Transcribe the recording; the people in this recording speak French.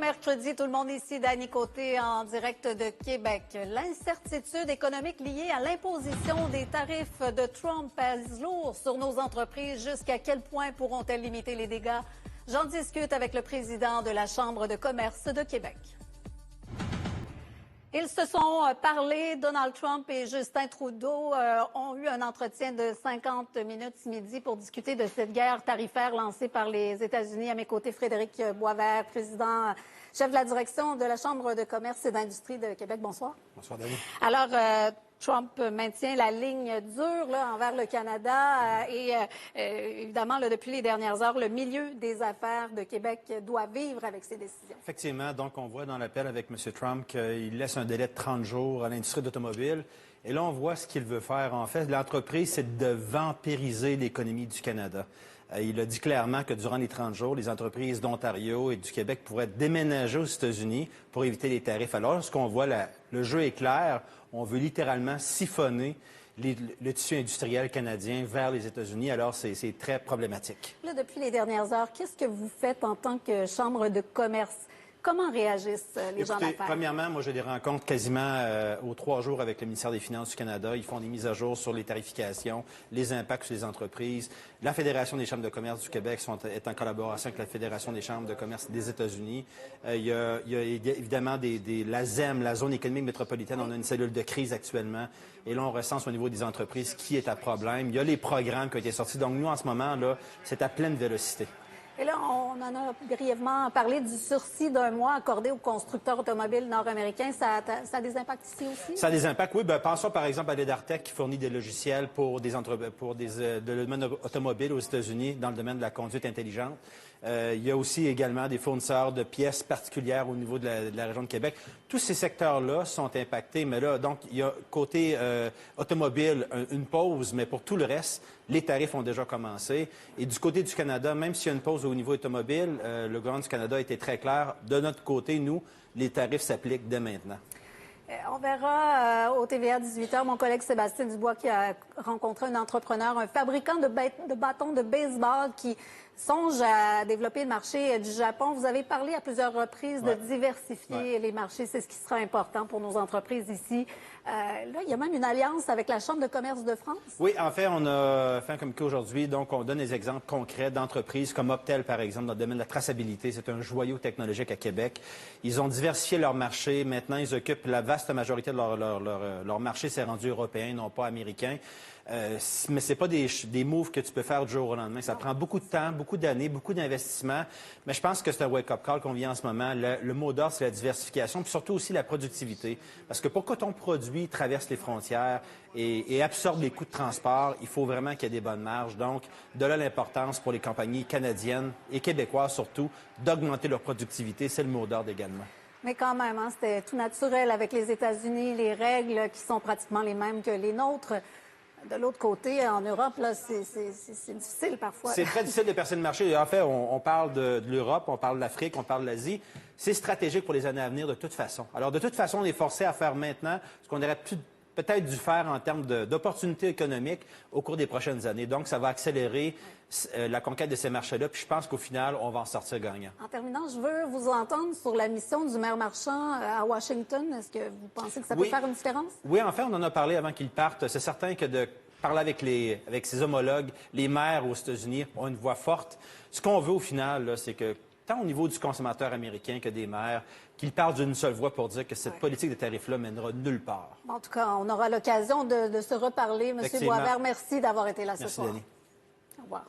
mercredi, tout le monde ici, Dany Côté, en direct de Québec. L'incertitude économique liée à l'imposition des tarifs de Trump pèse lourd sur nos entreprises. Jusqu'à quel point pourront-elles limiter les dégâts? J'en discute avec le président de la Chambre de commerce de Québec. Ils se sont parlé. Donald Trump et Justin Trudeau ont eu un entretien de 50 minutes ce midi pour discuter de cette guerre tarifaire lancée par les États-Unis. À mes côtés, Frédéric Boisvert, président, chef de la direction de la Chambre de commerce et d'industrie de Québec. Bonsoir. Bonsoir, Dany. Alors, Trump maintient la ligne dure envers le Canada et évidemment, depuis les dernières heures, le milieu des affaires de Québec doit vivre avec ces décisions. Effectivement, donc on voit dans l'appel avec M. Trump qu'il laisse un délai de 30 jours à l'industrie d'automobile. Et là, on voit ce qu'il veut faire. En fait, l'entreprise, c'est de vampiriser l'économie du Canada. Il a dit clairement que durant les 30 jours, les entreprises d'Ontario et du Québec pourraient déménager aux États-Unis pour éviter les tarifs. Alors, ce qu'on voit, le jeu est clair. On veut littéralement siphonner le tissu industriel canadien vers les États-Unis. Alors, c'est très problématique. Là, depuis les dernières heures, qu'est-ce que vous faites en tant que Chambre de commerce? Comment réagissent les gens d'affaires? Premièrement, moi, j'ai des rencontres quasiment aux 3 jours avec le ministère des Finances du Canada. Ils font des mises à jour sur les tarifications, les impacts sur les entreprises. La Fédération des chambres de commerce du Québec est en collaboration avec la Fédération des chambres de commerce des États-Unis. Il y a évidemment la ZEM, la zone économique métropolitaine. On a une cellule de crise actuellement. Et là, on recense au niveau des entreprises qui est à problème. Il y a les programmes qui ont été sortis. Donc, nous, en ce moment, là, c'est à pleine vélocité. Et là, on en a brièvement parlé du sursis d'1 mois accordé aux constructeurs automobiles nord-américains. Ça a des impacts ici aussi? Ça a des impacts, oui. Pensons par exemple à l'Edartec qui fournit des logiciels pour des de domaine automobile aux États-Unis dans le domaine de la conduite intelligente. Il y a aussi également des fournisseurs de pièces particulières au niveau de la région de Québec. Tous ces secteurs-là sont impactés, mais là, donc, il y a côté automobile une pause, mais pour tout le reste, les tarifs ont déjà commencé. Et du côté du Canada, même s'il y a une pause au niveau automobile, le gouvernement du Canada a été très clair. De notre côté, nous, les tarifs s'appliquent dès maintenant. On verra au TVA 18h mon collègue Sébastien Dubois qui a rencontré un entrepreneur, un fabricant de bâtons de baseball qui songe à développer le marché du Japon. Vous avez parlé à plusieurs reprises de diversifier les marchés. C'est ce qui sera important pour nos entreprises ici. Là, il y a même une alliance avec la Chambre de commerce de France. Oui, en fait, on a fait un communiqué aujourd'hui. Donc, on donne des exemples concrets d'entreprises comme Optel, par exemple, dans le domaine de la traçabilité. C'est un joyau technologique à Québec. Ils ont diversifié leur marché. Maintenant, ils occupent la vaste majorité de leur marché. C'est rendu européen, non pas américain. Mais c'est pas des moves que tu peux faire du jour au lendemain. Ça prend beaucoup de temps, beaucoup d'années, beaucoup d'investissements. Mais je pense que c'est un wake-up call qu'on vit en ce moment. Le mot d'ordre, c'est la diversification, puis surtout aussi la productivité. Parce que pour que ton produit traverse les frontières et absorbe les coûts de transport, il faut vraiment qu'il y ait des bonnes marges. Donc, de là l'importance pour les compagnies canadiennes et québécoises surtout d'augmenter leur productivité. C'est le mot d'ordre également. Mais quand même, c'était tout naturel avec les États-Unis, les règles qui sont pratiquement les mêmes que les nôtres. De l'autre côté, en Europe, là, c'est difficile parfois. C'est très difficile de percer le marché. En fait, on parle de l'Europe, on parle de l'Afrique, on parle de l'Asie. C'est stratégique pour les années à venir de toute façon. Alors, de toute façon, on est forcé à faire maintenant ce qu'on aurait peut-être dû faire en termes d'opportunités économiques au cours des prochaines années. Donc, ça va accélérer la conquête de ces marchés-là. Puis je pense qu'au final, on va en sortir gagnant. En terminant, je veux vous entendre sur la mission du maire Marchand à Washington. Est-ce que vous pensez que ça peut faire une différence? Oui, en fait, on en a parlé avant qu'il parte. C'est certain que de parler avec ses homologues, les maires aux États-Unis ont une voix forte. Ce qu'on veut au final, c'est que tant au niveau du consommateur américain que des maires, qu'ils parlent d'une seule voix pour dire que cette politique de tarifs-là mènera nulle part. En tout cas, on aura l'occasion de se reparler. M. Boisvert, merci d'avoir été là ce soir. Merci, Dany. Au revoir.